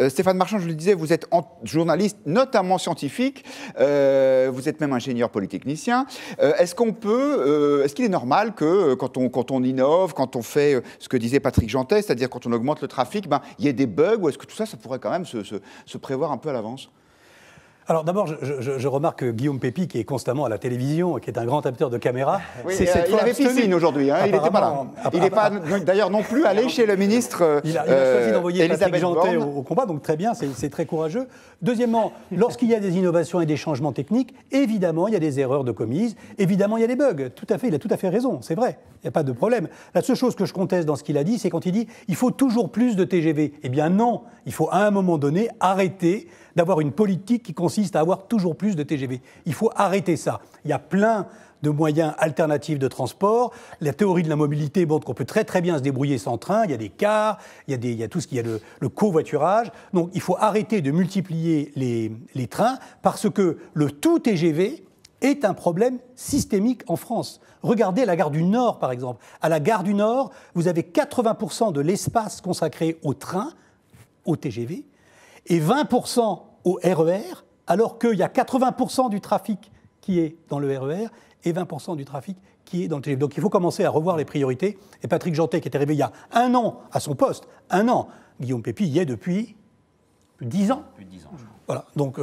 Stéphane Marchand, je le disais, vous êtes journaliste, notamment scientifique, vous êtes même ingénieur polytechnicien. Est-ce qu'il est normal que quand on innove, quand on fait ce que disait Patrick Jeantet, c'est-à-dire quand on augmente le trafic, il y ait des bugs, ou est-ce que tout ça, ça pourrait quand même se prévoir un peu à l'avance ? Alors d'abord, je remarque que Guillaume Pépi, qui est constamment à la télévision, qui est un grand acteur de caméra... Oui, il avait piscine aujourd'hui, hein, il n'était pas là. Il n'est pas d'ailleurs non plus allé chez le ministre Il a choisi d'envoyer Patrick Jeantet Borne au combat, donc très bien, c'est très courageux. Deuxièmement, lorsqu'il y a des innovations et des changements techniques, évidemment, il y a des erreurs de commises, évidemment, il y a des bugs. Tout à fait, il a tout à fait raison, c'est vrai, il n'y a pas de problème. La seule chose que je conteste dans ce qu'il a dit, c'est quand il dit « il faut toujours plus de TGV ». Eh bien non, il faut à un moment donné arrêter d'avoir une politique qui consiste à avoir toujours plus de TGV. Il faut arrêter ça. Il y a plein de moyens alternatifs de transport. La théorie de la mobilité montre qu'on peut très très bien se débrouiller sans train. Il y a des cars, il y a tout ce qui est le covoiturage. Donc il faut arrêter de multiplier les trains parce que le tout TGV est un problème systémique en France. Regardez la gare du Nord, par exemple. À la gare du Nord, vous avez 80% de l'espace consacré au train, au TGV, et 20% au RER, alors qu'il y a 80% du trafic qui est dans le RER et 20% du trafic qui est dans le TGV. Donc il faut commencer à revoir les priorités. Et Patrick Jeantet, qui est arrivé il y a 1 an à son poste, 1 an, Guillaume Pépi y est depuis 10 ans. Depuis 10 ans, je crois. Voilà, donc